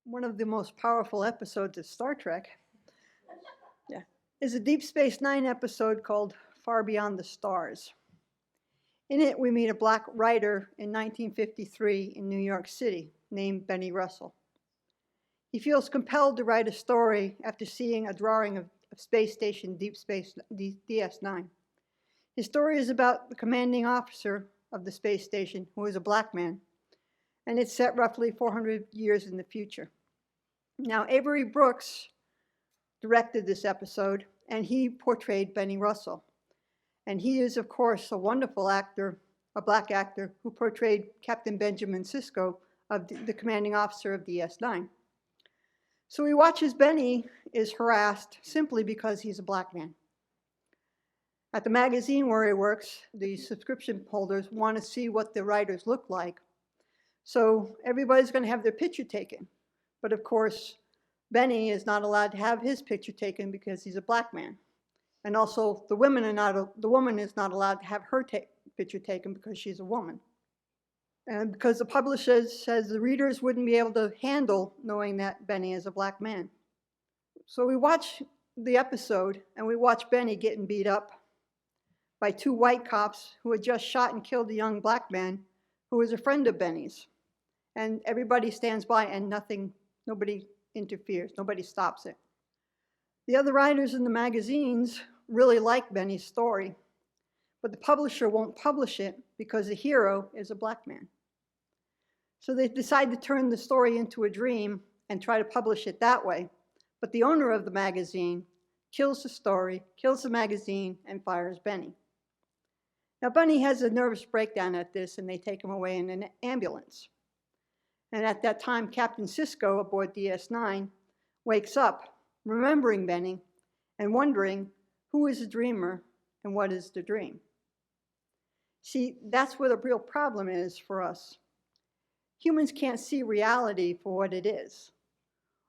One of the most powerful episodes of Star Trek, yeah, is a Deep Space Nine episode called Far Beyond the Stars. In it, we meet a black writer in 1953 in New York City named Benny Russell. He feels compelled to write a story after seeing a drawing of Space Station Deep Space DS9. His story is about the commanding officer of the space station, who is a black man, and it's set roughly 400 years in the future. Now, Avery Brooks directed this episode, and he portrayed Benny Russell. And he is, of course, a wonderful actor, a black actor, who portrayed Captain Benjamin Sisko, of the commanding officer of DS9. So we watch as Benny is harassed simply because he's a black man. At the magazine where he works, the subscription holders want to see what the writers look like. So everybody's going to have their picture taken. But of course, Benny is not allowed to have his picture taken because he's a black man. And also, the woman is not allowed to have her picture taken because she's a woman. And because the publisher says the readers wouldn't be able to handle knowing that Benny is a black man. So we watch the episode, and we watch Benny getting beat up by two white cops who had just shot and killed a young black man who was a friend of Benny's. And everybody stands by, and nobody interferes, nobody stops it. The other writers in the magazines really like Benny's story, but the publisher won't publish it because the hero is a black man. So they decide to turn the story into a dream and try to publish it that way. But the owner of the magazine kills the story, kills the magazine, and fires Benny. Now, Benny has a nervous breakdown at this, and they take him away in an ambulance. And at that time, Captain Sisko aboard DS9 wakes up, remembering Benny, and wondering who is the dreamer and what is the dream. See, that's where the real problem is for us. Humans can't see reality for what it is.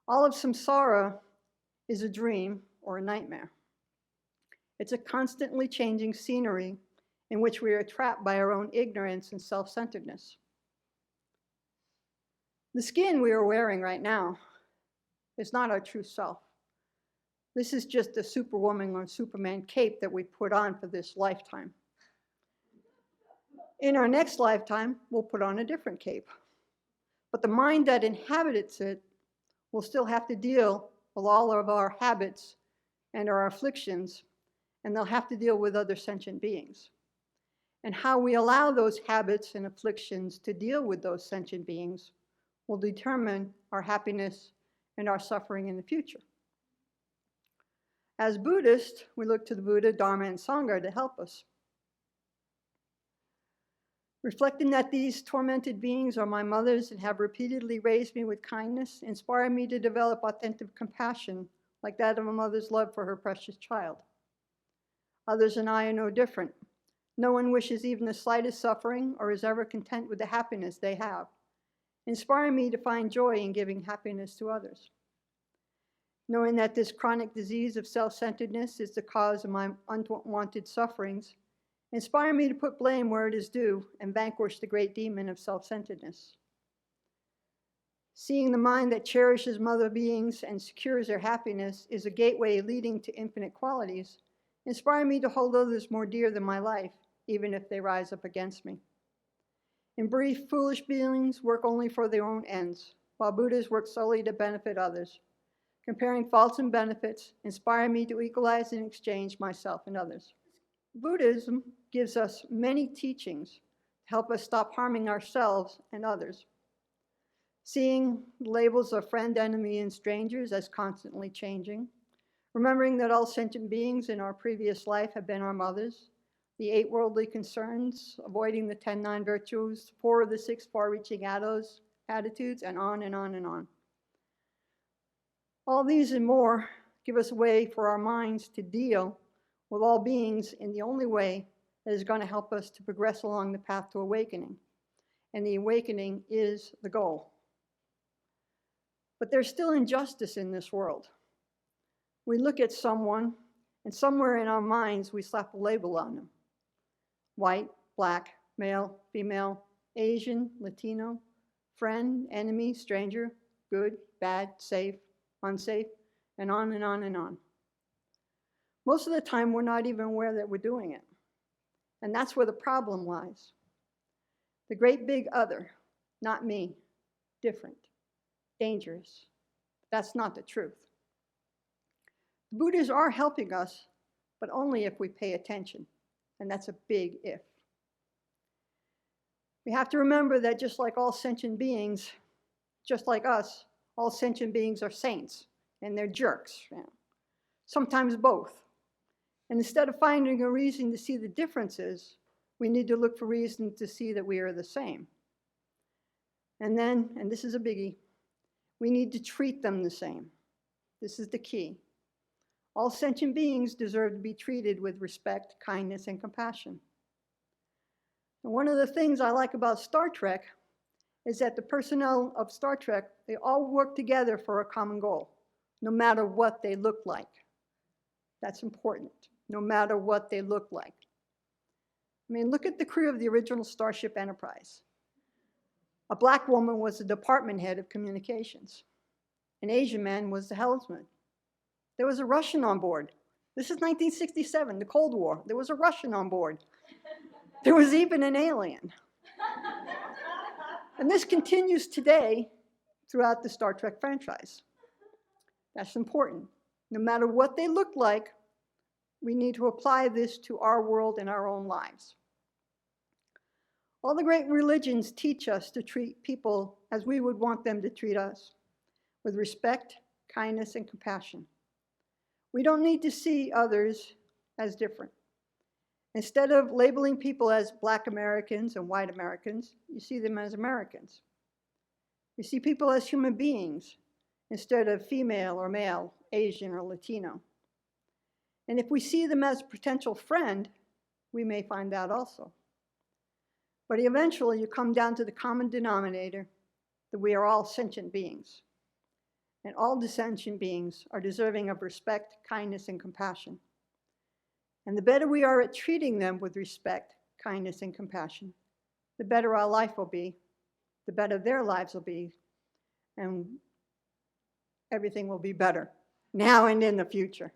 All of samsara is a dream or a nightmare. It's a constantly changing scenery in which we are trapped by our own ignorance and self-centeredness. The skin we are wearing right now is not our true self. This is just a Superwoman or Superman cape that we put on for this lifetime. In our next lifetime, we'll put on a different cape. But the mind that inhabits it will still have to deal with all of our habits and our afflictions, and they'll have to deal with other sentient beings. And how we allow those habits and afflictions to deal with those sentient beings will determine our happiness and our suffering in the future. As Buddhists, we look to the Buddha, Dharma, and Sangha to help us. Reflecting that these tormented beings are my mothers and have repeatedly raised me with kindness, inspire me to develop authentic compassion like that of a mother's love for her precious child. Others and I are no different. No one wishes even the slightest suffering or is ever content with the happiness they have. Inspire me to find joy in giving happiness to others. Knowing that this chronic disease of self-centeredness is the cause of my unwanted sufferings, inspire me to put blame where it is due and vanquish the great demon of self-centeredness. Seeing the mind that cherishes mother beings and secures their happiness is a gateway leading to infinite qualities, inspire me to hold others more dear than my life, even if they rise up against me. In brief, foolish beings work only for their own ends, while Buddhas work solely to benefit others. Comparing faults and benefits inspire me to equalize and exchange myself and others. Buddhism gives us many teachings to help us stop harming ourselves and others. Seeing labels of friend, enemy, and strangers as constantly changing. Remembering that all sentient beings in our previous life have been our mothers. The 8 worldly concerns, avoiding the 10 non-virtues, 4 of the 6 far-reaching attitudes, and on and on and on. All these and more give us a way for our minds to deal with all beings in the only way that is going to help us to progress along the path to awakening. And the awakening is the goal. But there's still injustice in this world. We look at someone, and somewhere in our minds we slap a label on them. White, black, male, female, Asian, Latino, friend, enemy, stranger, good, bad, safe, unsafe, and on and on and on. Most of the time, we're not even aware that we're doing it. And that's where the problem lies. The great big other, not me, different, dangerous. That's not the truth. The Buddhas are helping us, but only if we pay attention. And that's a big if. We have to remember that just like all sentient beings, just like us, all sentient beings are saints, and they're jerks. Sometimes both. And instead of finding a reason to see the differences, we need to look for reason to see that we are the same. And then, and this is a biggie, we need to treat them the same. This is the key. All sentient beings deserve to be treated with respect, kindness, and compassion. And one of the things I like about Star Trek is that the personnel of Star Trek, they all work together for a common goal, no matter what they look like. That's important, no matter what they look like. I mean, look at the crew of the original Starship Enterprise. A black woman was the department head of communications. An Asian man was the helmsman. There was a Russian on board. This is 1967, the Cold War. There was a Russian on board. There was even an alien. And this continues today throughout the Star Trek franchise. That's important. No matter what they look like, we need to apply this to our world and our own lives. All the great religions teach us to treat people as we would want them to treat us, with respect, kindness, and compassion. We don't need to see others as different. Instead of labeling people as Black Americans and white Americans, you see them as Americans. You see people as human beings instead of female or male, Asian or Latino. And if we see them as a potential friend, we may find out also. But eventually you come down to the common denominator that we are all sentient beings. And all sentient beings are deserving of respect, kindness, and compassion. And the better we are at treating them with respect, kindness, and compassion, the better our life will be, the better their lives will be, and everything will be better now and in the future.